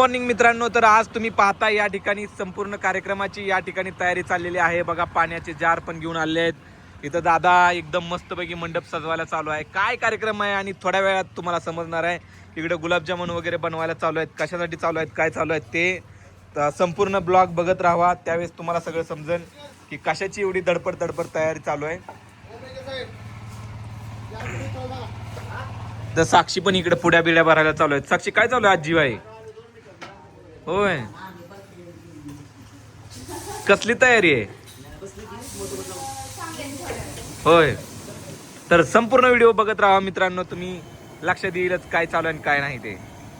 Morning मित्रांनो, तर आज तुम्ही पाहता या ठिकाणी संपूर्ण कार्यक्रमाची या ठिकाणी तयारी चाललेली आहे बघा. पाण्याचे जार पण घेऊन आले आहेत. इथं दादा एकदम मस्तपैकी मंडप सजवायला चालू आहे. काय कार्यक्रम आहे आणि थोड्या वेळात तुम्हाला समजणार आहे. इकडे गुलाबजामुन वगैरे बनवायला चालू आहेत. कशासाठी चालू आहेत, काय चालू आहेत ते संपूर्ण ब्लॉग बघत राहा. त्यावेळेस तुम्हाला सगळं समजेल की कशाची एवढी धडपड तयारी चालू आहे. तर साक्षी पण इकडे पुड्या बिड्या भरायला चालू आहेत. साक्षी काय चालू आहे आज जीवाई? होय, कसली तयारी आहे? होय, तर संपूर्ण व्हिडिओ बघत राहा मित्रांनो. तुम्ही लक्ष देईलच काय चालू आहे काय नाही ते.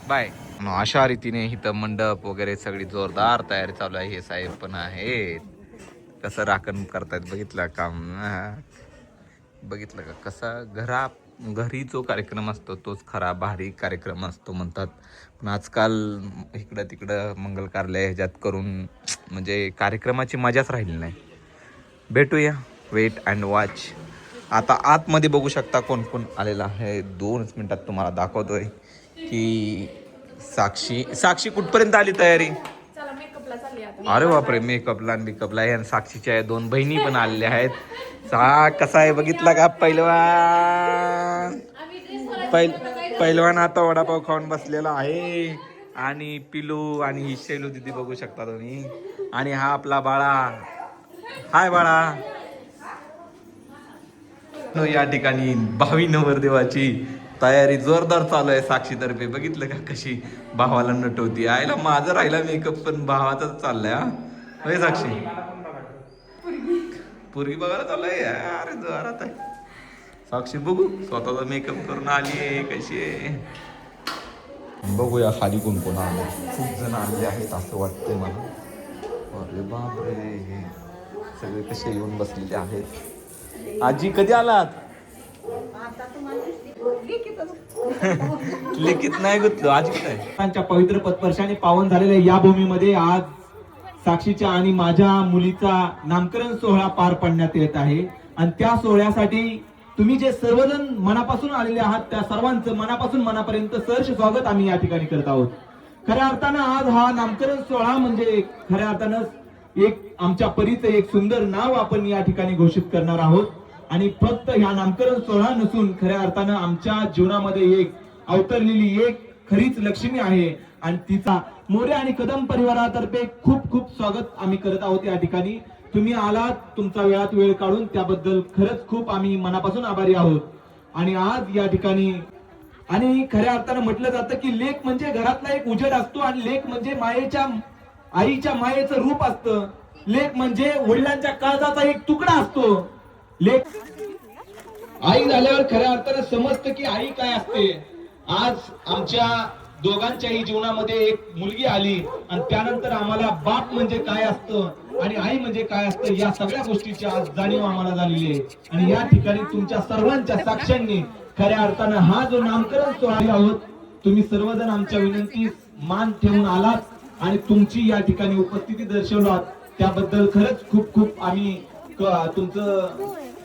बाय. अशा रीतीने इथं मंडप वगैरे सगळी जोरदार तयारी चालू आहे. हे साहेब पण आहेत, कसं राखण करतायत बघितलं काम. बघितलं का कसा घरी जो कार्यक्रम असतो तोच खरा भारी कार्यक्रम असतो म्हणतात. पण आजकाल इकडं तिकडं मंगल कार्यालय ह्याच्यात करून म्हणजे कार्यक्रमाची मजाच राहिली नाही. भेटूया, वेट अँड वॉच. आता आतमध्ये बघू शकता कोण कोण आलेला आहे. 2 मिनिटात तुम्हाला दाखवतोय की साक्षी कुठपर्यंत आली तयारी? अरे बापरे, मेकअपला आणि साक्षीच्या 2 बहिणी पण आलेल्या आहेत. कसा आहे बघितला का? पहिलवान आता वडापाव खाऊन बसलेला आहे. आणि पिलू आणि शैलू दिदी बघू शकता तुम्ही. आणि हा आपला बाळा. हाय बाळा. या ठिकाणी भावी नवरदेवाची तयारी जोरदार चालू आहे साक्षीतर्फे. बघितलं का कशी भावाला नटवती. आयला माझं राहिला मेकअप पण भावाचाच चाललाय. होय साक्षी, पूर्वी बघायला चाललाय. अरे जोरात आहे साक्षी. बघू स्वतःचा मेकअप करून आली आहे कशी आहे. बघूया खाली कोण कोण आले. खूप जण आलेले आहेत असं वाटतंय मला. अरे बापरे, सगळे कसे येऊन बसलेले आहेत. आजी कधी आलात? लिखित नाही गुतलो. आजी काय पवित्र पदस्पर्शाने पावन झालेल्या या भूमीमध्ये आज साक्षीच्या आणि माझ्या मुलीचा नामकरण सोहळा पार पाडण्यात येत आहे. आणि त्या सोहळ्यासाठी तुम्ही जे सर्वजण मनापासून आलेले आहात त्या सर्वांचं मनापासून मनापर्यंत सहर्ष स्वागत आम्ही या ठिकाणी करत आहोत. खऱ्या अर्थानं आज हा नामकरण सोहळा म्हणजे खऱ्या अर्थानं एक आमच्या परीचं एक सुंदर नाव आपण या ठिकाणी घोषित करणार आहोत. आणि फक्त ह्या नामकरण सोहळा नसून खऱ्या अर्थानं आमच्या जीवनामध्ये एक अवतरलेली एक खरीच लक्ष्मी आहे. आणि तिचा मोरे आणि कदम परिवारातर्फे खूप खूप स्वागत आम्ही करत आहोत या ठिकाणी. तुम्ही आलात, तुमचा वेळात वेळ काढून त्याबद्दल खरंच खूप आम्ही मनापासून आभारी आहोत. आणि आज या ठिकाणी आणि खऱ्या अर्थानं म्हटलं जातं की लेक म्हणजे घरातला एक उजेड असतो. आणि लेक म्हणजे आईच्या मायेचं रूप असतं. लेक म्हणजे वडिलांच्या काळजाचा एक तुकडा असतो. लेक आई झाल्यावर खऱ्या अर्थानं समजतं की आई काय असते. आज आमच्या दोघांच्याही जीवनामध्ये एक मुलगी आली आणि त्यानंतर आम्हाला बाप म्हणजे काय असतं आणि आई म्हणजे काय असतं या सगळ्या गोष्टीची आज जाणीव आम्हाला झालेली आहे. आणि या ठिकाणी तुमच्या सर्वांच्या साक्षांनी खऱ्या अर्थानं हा जो नामकरण सोहळा आहोत, तुम्ही सर्वजण आमच्या विनंतीस मान ठेवून आलात आणि तुमची या ठिकाणी उपस्थिती दर्शवलात त्याबद्दल खरंच खूप खूप आम्ही तुमचं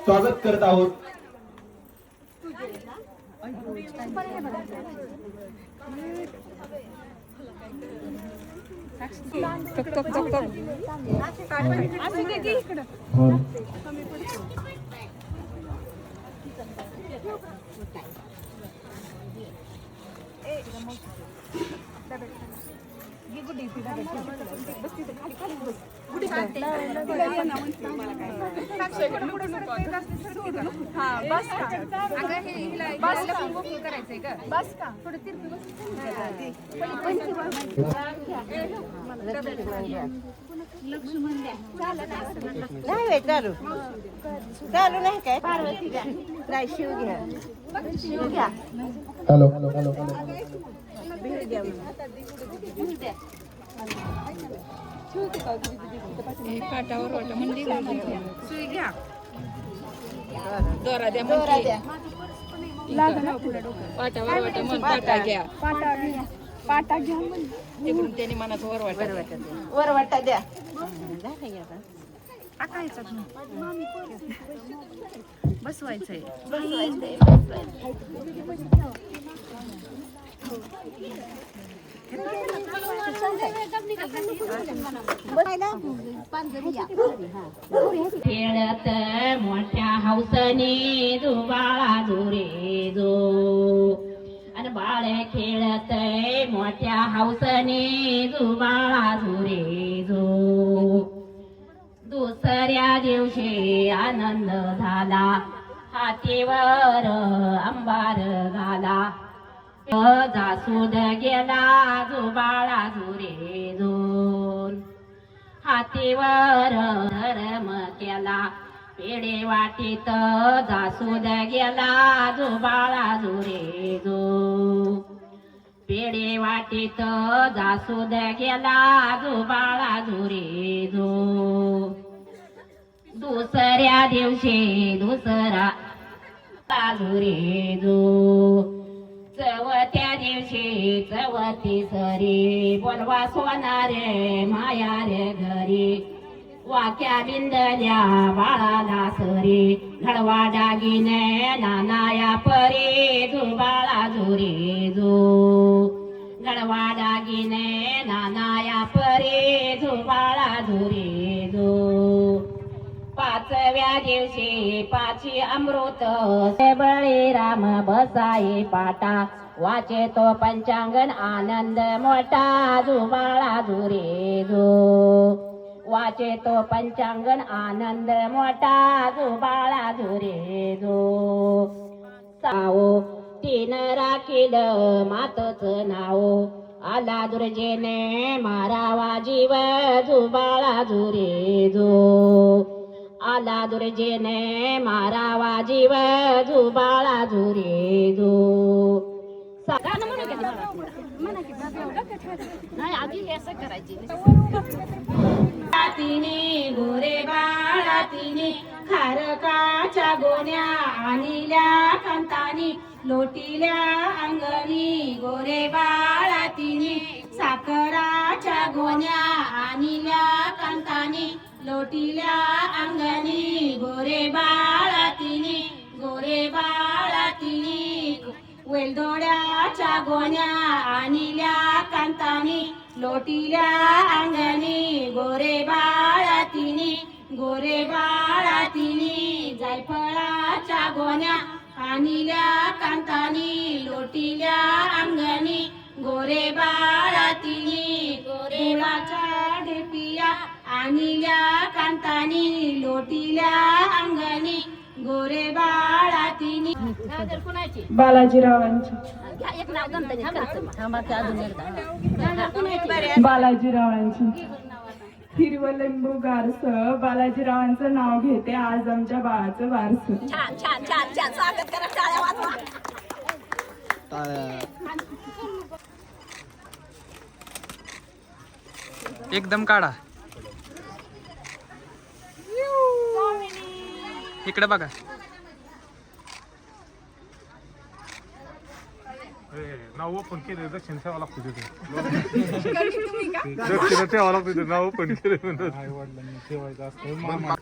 स्वागत करत आहोत. चालू नाही काय पार्वती घ्या शिव घ्या हॅलो पाटावर वाटा म्हणजे सुई घ्या. दोरा द्या पाटावर वाटा म्हण. पाटा घ्या. पाटा घ्या तिकडून त्याने मनात वर वाटा द्या. बसवायचंय. खेळत मोठ्या हौसने जो बाळा झुरे जो अन बाळ खेळत मोठ्या हौसने जो बाळा झुरे जो दुसऱ्या दिवशी आनंद झाला हातीवर अंबार झाला जासूद गेला जो बाळा झुरे जो हातीवर धर्म केला पेढे वाटीत जासूद गेला जो बाळा झुरे जो पेढे वाटीत जासूद गेला जो बाळा झुरे जो दुसऱ्या दिवशी दुसरा झुरे जो चवथ्या दिवशी चवथी सरी बोलवा सोनारे माया रे घरी वाक्या बिंदल्या बाळाला सरी घडवा डागिने नानाया परी जो बाळा झुरे जो घडवा डागिने नानाया परी जो बाळा झुरे जो पाचव्या दिवशी पाची अमृत बळीराम बसाई पाटा वाचे तो पंचांगण आनंद मोठा जो बाळा झुरे जो वाचे तो पंचांगण आनंद मोठा जो बाळा झुरे जो सावो तीन राखील मातच नाव आला दुर्जेने मारावा जीव जो बाळा झुरे जो आला दुर्जेने मारावा जीव जो बाळा झुरे जो तिने गोरे बाळा तिने खारकाच्या गोण्या आणल्या कांतानी लोटील्या अंगणी गोरे बाळा तिने साखराच्या गोण्या आणल्या कांतानी लोटील्या अंगणी गोरे बाळा तिने वेलदोड्याच्या गोण्या आणल्या कांतानी लोटील्या अंगणी गोरे बाळा तिने जायफळाच्या गोण्या आणल्या कांतानी लोटील्या अंगणी गोरे बाळा तिने गुळाच्या ढेपिया आणल्या कांतानी लोटील्या अंगणी गोरे बाळा तिने बालाजीरावांची बालाजीरावांची हिरवं लिंबू गारस बालाजीरावांचं नाव घेते आज आमच्या बाळाचं वारस. छान स्वागत करा टाळ्या वाजवा. एकदम काढा इकडे बघा. नाव ओपन केले दक्षिण ठेवा लागतो तिथे दक्षिण ठेवा लागतो तिथे नाव ओपन केले आई वडिलांनी ठेवायचं असतं